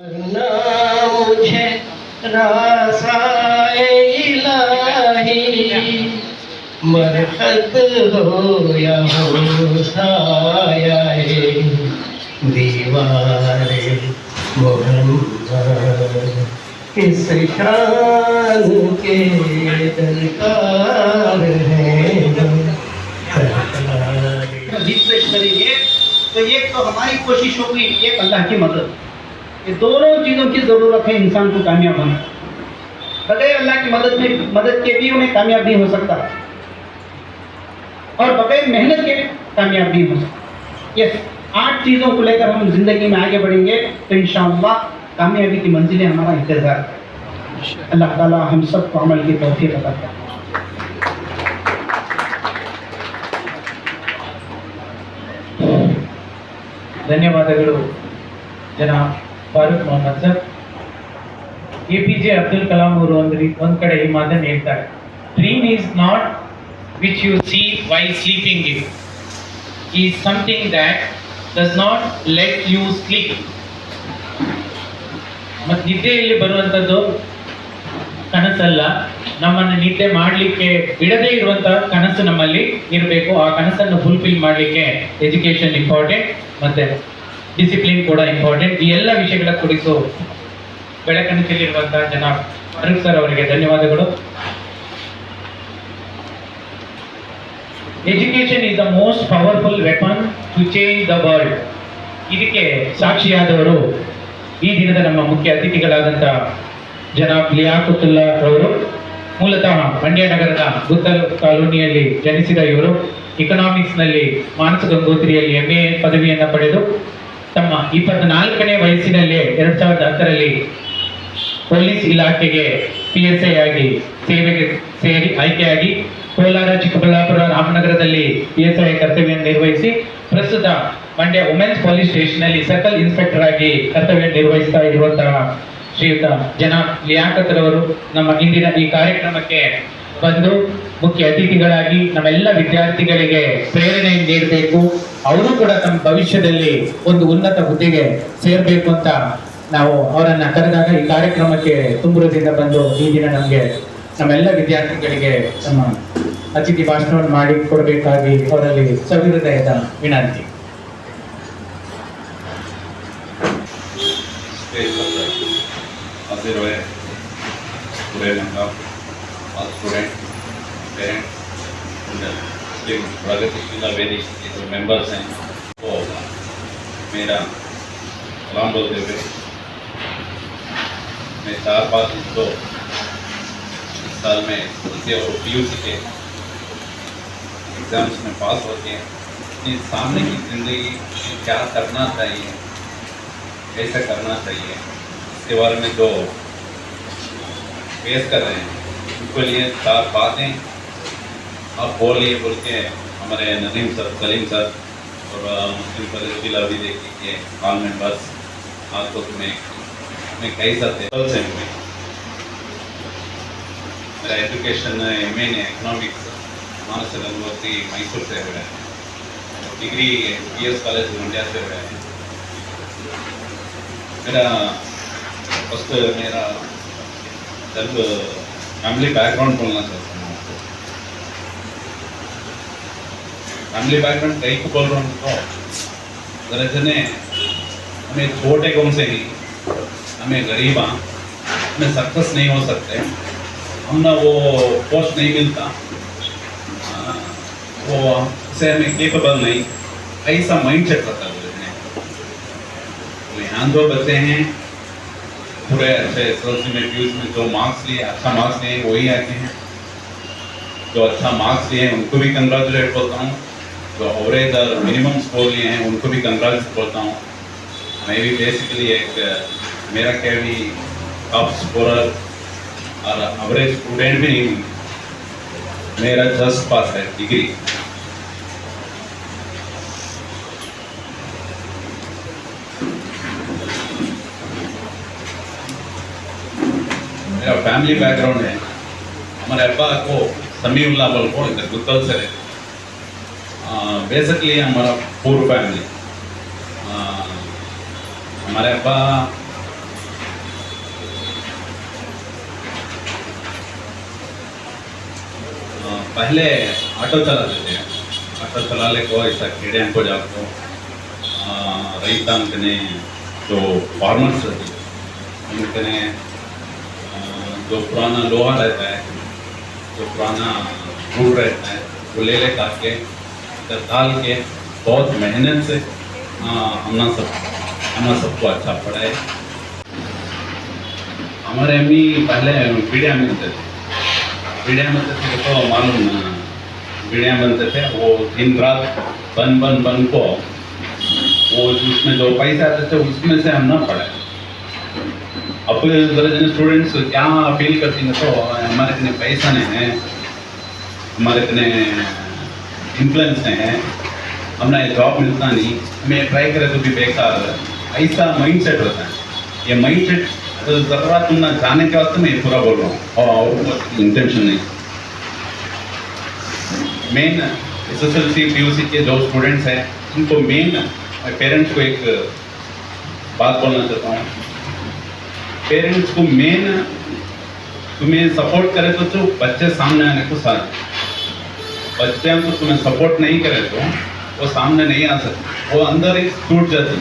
ना मुझे रासाए इलाही मरहत हो या हो सायाए दीवारे मोहम्मद इस शान के दरकार हैं रिफ्रेश करेंगे। तो ये तो हमारी कोशिश होगी, एक अल्लाह की मदद, ये दोनों चीज़ों की ज़रूरत है इंसान को कामयाब होने। बगैर अल्लाह की मदद के भी उन्हें कामयाब नहीं हो सकता, और बगैर मेहनत के भी कामयाब नहीं हो सकता। ये 8 चीज़ों को लेकर हम जिंदगी में आगे बढ़ेंगे तो इंशाअल्लाह कामयाबी की मंजिलें हमारा इंतजार है। अल्लाह ताला हम सबको अमल की तौफीक अता करे। ಧನ್ಯವಾದಗಳು ಜನಾಬ್ ಫಾರೂಕ್ ಮೊಹಮ್ಮದ್ ಸರ್. APJ ಅಬ್ದುಲ್ ಕಲಾಂ ಅವರು ಒಂದ್ ಕಡೆ ಈ ಮಾತನ್ನು ಹೇಳ್ತಾರೆ, dream is not which you see while sleeping, it is something that does not let you sleep. ಮತ್ತು ನಿದ್ದೆಯಲ್ಲಿ ಬರುವಂಥದ್ದು ಕನಸಲ್ಲ, ನಮ್ಮನ್ನು ನಿದ್ದೆ ಮಾಡಲಿಕ್ಕೆ ಬಿಡದೇ ಇರುವಂತಹ ಕನಸು ನಮ್ಮಲ್ಲಿ ಇರಬೇಕು. ಆ ಕನಸನ್ನು ಫುಲ್ಫಿಲ್ ಮಾಡಲಿಕ್ಕೆ ಎಜುಕೇಶನ್ ಇಂಪಾರ್ಟೆಂಟ್, ಮತ್ತೆ ಡಿಸಿಪ್ಲಿನ್ ಕೂಡ ಇಂಪಾರ್ಟೆಂಟ್. ಈ ಎಲ್ಲ ವಿಷಯಗಳ ಕುರಿತು ಬೆಳಕನ್ನು ಚೆಲ್ಲಿರುವಂತಹ ಜನಾಬ್ ಫಾರೂಕ್ ಸರ್ ಅವರಿಗೆ ಧನ್ಯವಾದಗಳು. Education is the most powerful weapon to change the world. ಇದಕ್ಕೆ ಸಾಕ್ಷಿಯಾದವರು ಈ ದಿನದ ನಮ್ಮ ಮುಖ್ಯ ಅತಿಥಿಗಳಾದಂತಹ ಜನಾಬ್ ಲಿಯಾಕುತುಲ್ಲಾ ರವರು. ಮೂಲತಃ ಮಂಡ್ಯ ನಗರದ ಗುತ್ತಲ್ ಕಾಲೋನಿಯಲ್ಲಿ ಜನಿಸಿದ ಇವರು ಇಕನಾಮಿಕ್ಸ್ನಲ್ಲಿ ಮಾನಸ ಗಂಗೋತ್ರಿಯಲ್ಲಿ MA ಪದವಿಯನ್ನು ಪಡೆದು ತಮ್ಮ 24ನೇ ವಯಸ್ಸಿನಲ್ಲೇ 2010ರಲ್ಲಿ ಪೊಲೀಸ್ ಇಲಾಖೆಗೆ PSI ಆಗಿ ಸೇವೆಗೆ ಸೇರಿ ಆಯ್ಕೆಯಾಗಿ ಕೋಲಾರ, ಚಿಕ್ಕಬಳ್ಳಾಪುರ, ರಾಮನಗರದಲ್ಲಿ PSI ಕರ್ತವ್ಯ ನಿರ್ವಹಿಸಿ ಪ್ರಸ್ತುತ ಮಂಡ್ಯ ವುಮೆನ್ಸ್ ಪೊಲೀಸ್ ಸ್ಟೇಷನ್ನಲ್ಲಿ ಸರ್ಕಲ್ ಇನ್ಸ್ಪೆಕ್ಟರ್ ಆಗಿ ಕರ್ತವ್ಯ ನಿರ್ವಹಿಸ್ತಾ ಇರುವಂತಹ ಶ್ರೀಯುತ ಜನಾಬ್ ಲಿಯಾಕತ್ ರವರು ನಮ್ಮ ಇಂದಿನ ಈ ಕಾರ್ಯಕ್ರಮಕ್ಕೆ ಬಂದು ಮುಖ್ಯ ಅತಿಥಿಗಳಾಗಿ ನಮ್ಮೆಲ್ಲ ವಿದ್ಯಾರ್ಥಿಗಳಿಗೆ ಪ್ರೇರಣೆ ನೀಡಬೇಕು, ಅವರು ಕೂಡ ತಮ್ಮ ಭವಿಷ್ಯದಲ್ಲಿ ಒಂದು ಉನ್ನತ ಹುದ್ದೆಗೆ ಸೇರಬೇಕು ಅಂತ ನಾವು ಅವರನ್ನ ಕರೆದಾಗ ಈ ಕಾರ್ಯಕ್ರಮಕ್ಕೆ ತುಂಬುರದಿಂದ ಬಂದು ಈ ದಿನ ನಮಗೆ ನಮ್ಮೆಲ್ಲ ವಿದ್ಯಾರ್ಥಿಗಳಿಗೆ ನಮ್ಮ ಅತಿಥಿ ಭಾಷಣವನ್ನು ಮಾಡಿ ಕೊಡಬೇಕಾಗಿ ಅವರಲ್ಲಿ ಸವಿಹೃದಯದ ವಿನಂತಿ. हाजिर हुए पूरे नंगा और स्टूडेंट पेरेंट्स मुस्लिम प्रगतिशील वेदी के जो मेंबर्स हैं वो मेरा सलाम बोलते हुए मैं 4-5 तो इस साल में इसे और PUC के एग्ज़ाम्स में पास होते हैं। इस सामने की ज़िंदगी क्या करना चाहिए, कैसे करना चाहिए, इसके बारे में जो फेस कर रहे हैं उनके लिए 4 बातें आप बोलिए बोल के हमारे नदीम सर, सलीम सर और मुस्लिम प्रगतिशील वेदी के ऑल मेंबर्स आपको मैं कई सकते से मेरा एजुकेशन MA ने इकोनॉमिक्स मानस गंगोत्री मैसूर से हुआ है, डिग्री PS कॉलेज मंड्या से हुआ है। फर्स्ट मेरा सेल्फ फैमिली बैकग्राउंड बोलना चाहता हूँ आपको। फैमिली बैकग्राउंड कहीं को बोल रहा हूँ तो दरअसल हमें छोटे गाँव से ही हमें गरीब हमें सक्सेस नहीं हो सकते, हम ना वो पोस्ट नहीं मिलता, वो से हमें केपेबल नहीं, ऐसा माइंड सेट रहता है। यहाँ जो बच्चे हैं पूरे अच्छे SSLC में PUC में जो मार्क्स लिए, अच्छा मार्क्स लिए वही आते हैं। जो अच्छा मार्क्स लिए हैं उनको भी कंग्रेचुलेट बोलता हूँ, जो एवरेज और मिनिमम स्कोर लिए हैं उनको भी कंग्रेचुलेट बोलता हूँ। मैं भी बेसिकली एक मेरा क्या भी टॉप स्कोरर और एवरेज स्टूडेंट भी नहीं हूँ, मेरा जस्ट पास है डिग्री। मेरा फैमिली बैकग्राउंड है, हमारे अब्बा को समीउल्लाह बोल को इधर गुत्तल से रहते। बेसिकली हमारा पूर्व फैमिली हमारे अब्बा पहले ऑटो चलाते थे ऑटो चलाने को ऐसा खेड़े को जाको रईता अंकने जो फार्मर्स रहते उनकने जो पुराना लोहा रहता है जो पुराना रूल रहता है वो ले करके इधर डाल के बहुत मेहनत से हमने सबको अच्छा पढ़ाए। हमारे अम्मी पहले बीड़िया मिलते थे तो मालूम बीड़िया बनते थे वो दिन रात बन को वो उसमें जो पैसे आते थे उसमें से हम ना पढ़े। अब जरा जन स्टूडेंट्स क्या फील करती हैं तो हमारे इतने पैसा नहीं है हमारे इतने इन्फ्लुएंस नहीं है हमें जॉब मिलता नहीं हमें ट्राई करे तो भी बेकार है ऐसा माइंड सेट रहता है। ये माइंड सेट ज़रा तुम ना जाने के वास्ते मैं पूरा बोल रहा हूँ और इंटेंशन नहीं। मेन SSLC PUC के जो स्टूडेंट्स हैं उनको मेन पेरेंट्स को एक बात बोलना चाहता हूँ। पेरेंट्स को मेन तुम्हें सपोर्ट करे तो बच्चे सामने आने को साथ बच्चे हम तो तुम्हें सपोर्ट नहीं करे तो वो सामने नहीं आ सकते वो अंदर ही टूट जाती।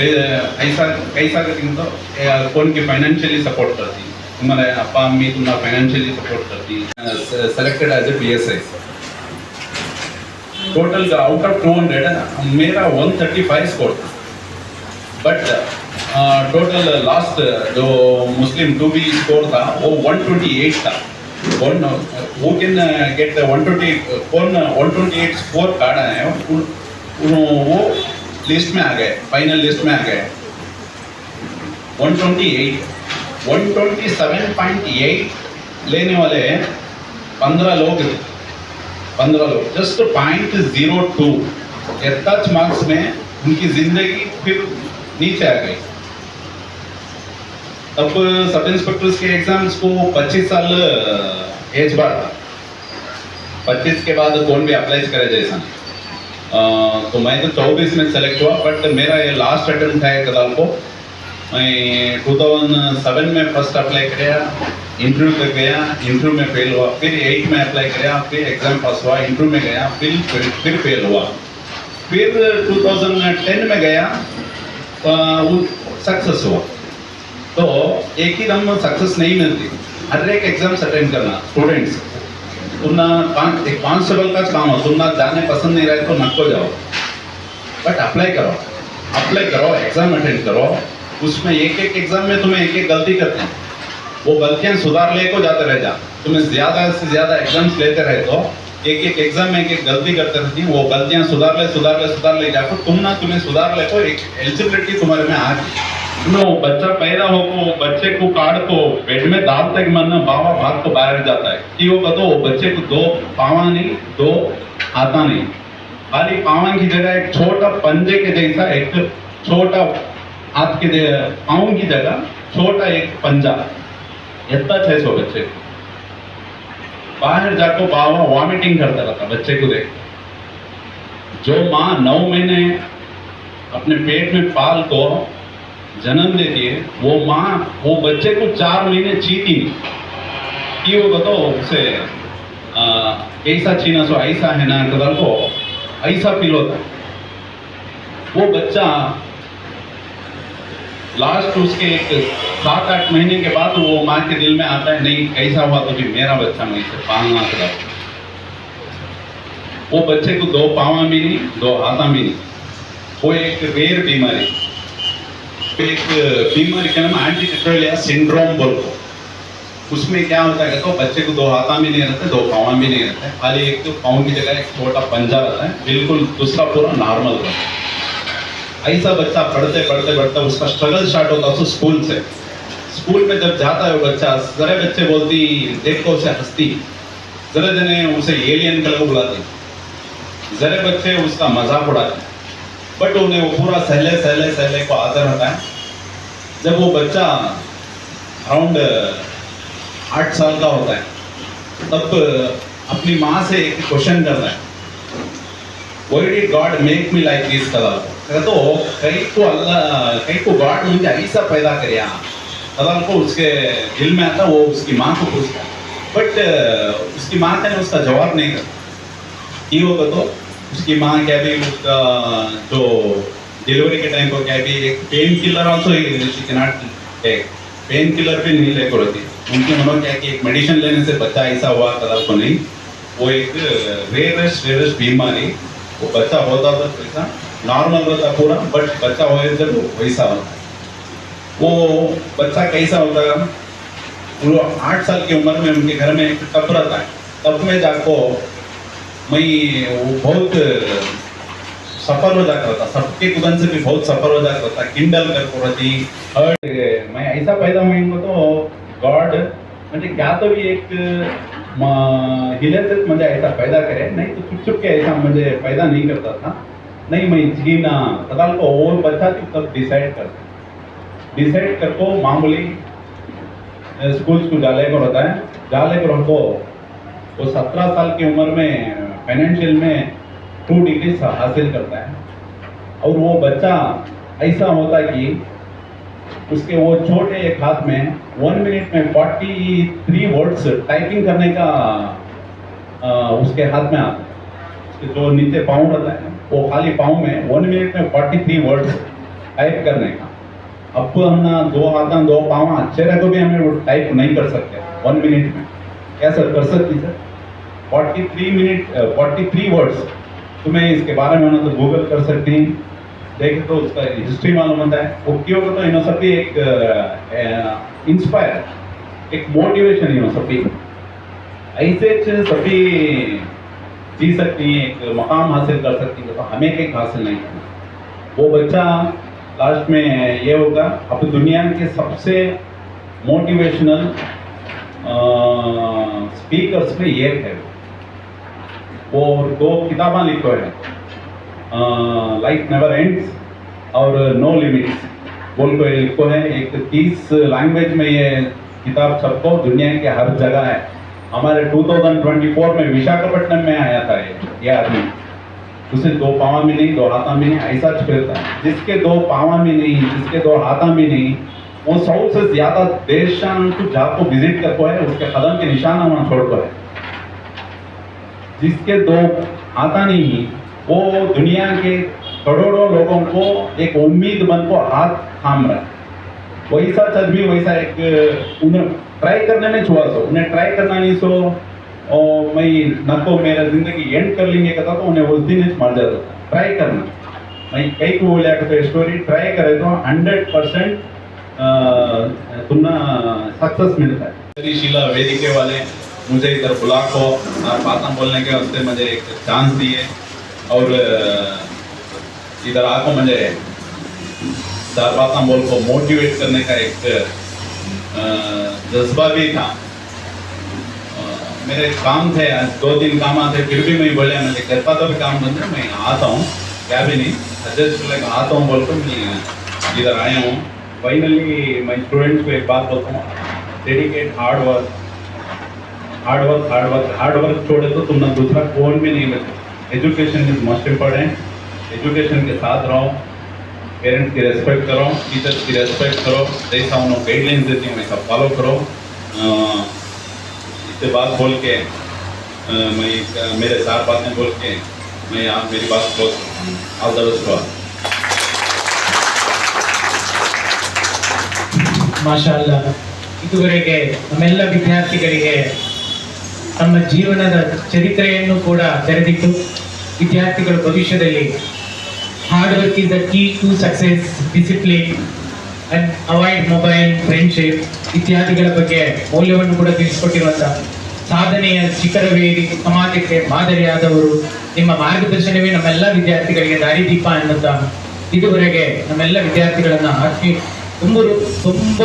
ऐसा कैसा करती तो कौन की फाइनेंशियली सपोर्ट करती तुम्हारे अप्पा अम्मी तुम्हारा फाइनेंशियली सपोर्ट करती। Selected as a PSI total out of 200 मेरा 135 स्कोर था बट टोटल लास्ट जो मुस्लिम 2B स्कोर था वो 128 था। वो कैन गेट 128 स्कोर कार्ड है वो लिस्ट में आ गए फाइनल लिस्ट में आ गए 127.8 लेने वाले 15 लोग जस्ट 0.02 टच मार्क्स में उनकी जिंदगी फिर नीचे आ गई। अब सब इंस्पेक्टर्स के एग्जाम्स को 25 साल एज बार था 25 के बाद कौन भी अप्लाई करे जैसा तो मैं तो 24 में सेलेक्ट हुआ बट मेरा ये लास्ट अटेम्प्ट है कदाल को। मैं 2007 में फर्स्ट अप्लाई किया इंटरव्यू तक गया इंटरव्यू में फेल हुआ फिर 8 में अप्लाई किया फिर एग्जाम पास हुआ इंटरव्यू में गया फिर फेल हुआ फिर 2010 में गया सक्सेस हुआ। तो एक ही दम सक्सेस नहीं मिलती हर एक एग्जाम्स अटेंड करना स्टूडेंट्स तुमना एक कॉन्स्टेबल का काम हो तुमना जाने पसंद नहीं रहे तो नको जाओ बट अप्लाई करो एग्जाम अटेंड करो उसमें एक एग्जाम में तुम्हें एक गलती करते हैं वो गलतियां सुधार ले को जाते रह जा तुम्हें ज़्यादा से ज़्यादा एग्जाम्स लेते रहे तो एक एग्जाम में एक गलती करते रहती वो गलतियां सुधार ले जाकर तुम्हें सुधार ले को एक एलिजिबिलिटी तुम्हारे में आ गई। नो बच्चा पैदा हो को बच्चे को काट को बेड में दाब तक मन बाबा भाग को बाहर जाता है कि वो बताओ बच्चे को 2 पावा नहीं 2 हाथा नहीं खाली पावा की जगह एक छोटा पंजे के जैसा एक छोटा हाथ के पाँव की जगह छोटा एक पंजा इतना 600 बच्चे बाहर जाकर बाबा वॉमिटिंग करता रहता बच्चे को देख। जो माँ 9 महीने अपने पेट में पाल को जन्म देती है वो माँ वो बच्चे को 4 महीने चीती नहीं कि वो बताओ उसे कैसा छीना सो ऐसा है ना कदर को ऐसा फील होता है। वो बच्चा लास्ट उसके एक 7-8 महीने के बाद वो माँ के दिल में आता है नहीं कैसा हुआ तो भी मेरा बच्चा मैं इसे पालना था। वो बच्चे को 2 पावा भी नहीं 2 हाथा भी नहीं वो एक रेयर बीमारी का नाम एंटी-टिट्रोलिया सिंड्रोम बोलते उसमें क्या होता है तो बच्चे को 2 हाथा भी नहीं रहते 2 पावा भी नहीं रहते खाली एक तो पाँव की जगह एक छोटा पंजा रहता है बिल्कुल दूसरा पूरा नॉर्मल रहता है। ऐसा बच्चा पढ़ते उसका स्ट्रगल स्टार्ट होता है स्कूल से। स्कूल में जब जाता है वो बच्चा जरा बच्चे बोलती देखो उसे हंसती जरा जने उसे एलियन कलर बुलाती जरा बच्चे उसका मजाक उड़ाते बट उन्हें वो पूरा सहले को आता रहता है। जब वो बच्चा अराउंड 8 साल का होता है तब अपनी माँ से एक क्वेश्चन करता है Why did God make me like this कदा तो कहीं को गॉड मुझे ऐसा पैदा कराया कदा को उसके दिल में आता वो उसकी माँ को पूछता बट उसकी माँ का उसका जवाब नहीं करता ही होगा। तो उसकी माँ क्या भी उसका जो डिलीवरी के टाइम को क्या भी एक painkiller also she cannot take, painkiller भी नहीं लेकर होती। उनकी मनो क्या कि एक मेडिसिन लेने से बच्चा ऐसा हुआ कदा को नहीं, वो एक रेयरेस्ट बीमारी, वो बच्चा होता था वैसा नॉर्मल होता पूरा, बट बच्चा हो जब वैसा होता है। वो बच्चा कैसा होता है, वो 8 साल की उम्र में उनके घर में एक टब रहता है, टब में जाको मैं वो बहुत सफर हो जाता था, सबके कुदन से भी बहुत सफर हो जाता था, किंडल कर रहती। और मैं ऐसा पैदा हुई इनको तो गॉड म्हणजे क्या तो भी एक हिलेच म्हणजे ऐसा पैदा करे, नहीं तो चुप चुप के ऐसा मुझे पैदा नहीं करता था। नहीं मैं जीना तदाल को और बच्चा तब डिसाइड कर को मामूली स्कूल को जाले को होता है, जाले को हमको वो 17 साल की उम्र में फाइनेंशियल में 2 डिग्री हासिल करता है। और वो बच्चा ऐसा होता है कि उसके वो छोटे एक हाथ में 1 मिनट में 43 वर्ड्स टाइपिंग करने का उसके हाथ में आता है। उसके जो नीचे पाँव रहता है वो खाली पाँव में 1 मिनट में 43 वर्ड्स टाइप करने का। अब तो हम ना 2 हाथ 2 पाँव अच्छे रहे तो भी हमें वो टाइप नहीं कर सकते 1 मिनट में। क्या सर कर सकती सर 43 वर्ड्स? तुम्हें इसके बारे में तो गूगल कर सकती हैं, देखें तो उसका हिस्ट्री मालूम होता है। वो क्यों तो इन सभी एक इंस्पायर एक मोटिवेशन इन सभी ऐसे सभी जी सकती हैं, एक मकाम हासिल कर सकती है, तो हमें एक हासिल नहीं करना। वो बच्चा लास्ट में ये होगा, अब दुनिया के सबसे मोटिवेशनल स्पीकर्स में ये है। वो 2 किताबें लिखो है, लाइफ नेवर एंड्स और नो लिमिट्स बोल को लिखो है। एक 30 लैंग्वेज में ये किताब सबको दुनिया के हर जगह है। हमारे 2024 में विशाखापट्टनम में आया था ये आदमी, उसे 2 पाँव में नहीं 2 हाथा में नहीं ऐसा फिरता है। जिसके 2 पाँव में नहीं, जिसके 2 हाथा में नहीं, वो 100 से ज्यादा देश को विजिट करको है, उसके कदम के निशान वहाँ छोड़को है। जिसके 2 हाथा नहीं, वो दुनिया के करोड़ों लोगों को एक उम्मीद बन को हाथ थाम रहा है। वैसा चल भी वैसा एक उन्हें ट्राई करने में छुआ सो, उन्हें ट्राई करना नहीं सो और मैं नको मेरा जिंदगी एंड कर लेंगे कहता तो उन्हें उस दिन मर जाता था। ट्राई करना मैं कई को बोले तो स्टोरी ट्राई करे तो 100% तुम्हें सक्सेस मिलता है। शीला वेदिके वाले मुझे इधर बुला को और बातें बोलने के वास्ते मुझे एक चांस दिए और इधर आको मुझे 4 बातें बोल को मोटिवेट करने का एक जज्बा भी था। मेरे काम थे आज 2-3 काम आते, फिर भी मैं बोले मुझे करता तो भी काम बंद है, मैं आता हूँ क्या भी नहीं सजेस्ट लेकर आता हूँ बोल कर मैं इधर आया हूँ। फाइनली मैं स्टूडेंट्स को एक बात बोलता हूँ, डेडिकेट हार्ड वर्क छोड़े तो तुम ना दूसरा कौन भी नहीं बचे। Education is most important, education के साथ रहो, पेरेंट्स की रेस्पेक्ट करो, टीचर्स की रेस्पेक्ट करो, जैसा उन्होंने गाइडलाइंस देती हैं वैसा फॉलो करो। इससे बात बोल के मैं मेरे 4 बातें बोल के मैं आप मेरी बात क्लोज करता हूँ। All the best. ಮಾಶಾಅಲ್ಲಾ, ಇದುವರೆಗೆ ನಮ್ಮೆಲ್ಲ ವಿದ್ಯಾರ್ಥಿಗಳಿಗೆ ತಮ್ಮ ಜೀವನದ ಚರಿತ್ರೆಯನ್ನು ಕೂಡ ತೆರೆದಿಟ್ಟು ವಿದ್ಯಾರ್ಥಿಗಳ ಭವಿಷ್ಯದಲ್ಲಿ hard work is the key to success, discipline and avoid mobile, friendship ಇತ್ಯಾದಿಗಳ ಬಗ್ಗೆ ಮೌಲ್ಯವನ್ನು ಕೂಡ ತಿಳಿಸಿಕೊಟ್ಟಿರುವಂಥ ಸಾಧನೆಯ ಶಿಖರವೇರಿ ಸಮಾಜಕ್ಕೆ ಮಾದರಿಯಾದವರು, ನಿಮ್ಮ ಮಾರ್ಗದರ್ಶನವೇ ನಮ್ಮೆಲ್ಲ ವಿದ್ಯಾರ್ಥಿಗಳಿಗೆ ದಾರಿದೀಪ ಅನ್ನುತ್ತಾ ಇದುವರೆಗೆ ನಮ್ಮೆಲ್ಲ ವಿದ್ಯಾರ್ಥಿಗಳನ್ನು ತುಂಬ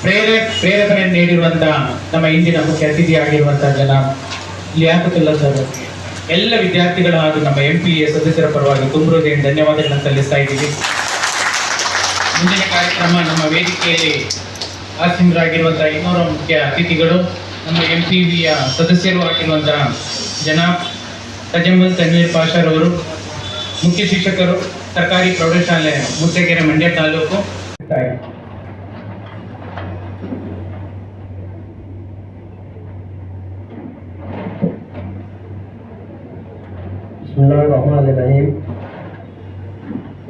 ಪ್ರೇರಣೆ ನೀಡಿರುವಂತಹ ನಮ್ಮ ಇಂದಿನ ಮುಖ್ಯ ಅತಿಥಿಯಾಗಿರುವಂತಹ ಲಿಯಾಕತುಲ್ಲಾ ಸರ್ ಎಲ್ಲ ವಿದ್ಯಾರ್ಥಿಗಳ ಹಾಗೂ ನಮ್ಮ MPA ಸದಸ್ಯರ ಪರವಾಗಿ ತುಂಬ ಹೃದಯದ ಧನ್ಯವಾದಗಳನ್ನು ಸಲ್ಲಿಸ್ತಾ ಇದ್ದೀವಿ. ಮುಂದಿನ ಕಾರ್ಯಕ್ರಮ ನಮ್ಮ ವೇದಿಕೆಯಲ್ಲಿ ಆಸೀನರಾಗಿರುವಂತಹ ಇನ್ನೋರ್ವ ಮುಖ್ಯ ಅತಿಥಿಗಳು ನಮ್ಮ MPVಯ ಸದಸ್ಯರು ಆಗಿರುವಂತಹ ಜನಾಬ್ ತಜಮ್ಮಲ್ ತನ್ವೀರ್ ಪಾಷಾರವರು, ಮುಖ್ಯ ಶಿಕ್ಷಕರು, ಸರ್ಕಾರಿ ಪ್ರೌಢಶಾಲೆ ಮುದ್ದಗೆರೆ, ಮಂಡ್ಯ ತಾಲೂಕು.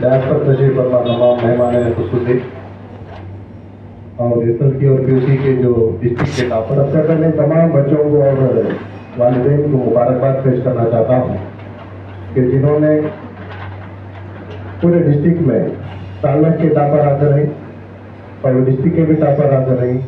डांस पर तशरीफ फरमा तमाम मेहमान खुसूसी और एसएलसी और पीयूसी के जो डिस्ट्रिक्ट के टॉपर, सबसे पहले तमाम बच्चों को और वालिदैन को मुबारकबाद पेश करना चाहता हूँ कि जिन्होंने पूरे डिस्ट्रिक्ट में साल के टॉपर हाजिर रही और डिस्ट्रिक्ट के भी टॉपर हाजिर रही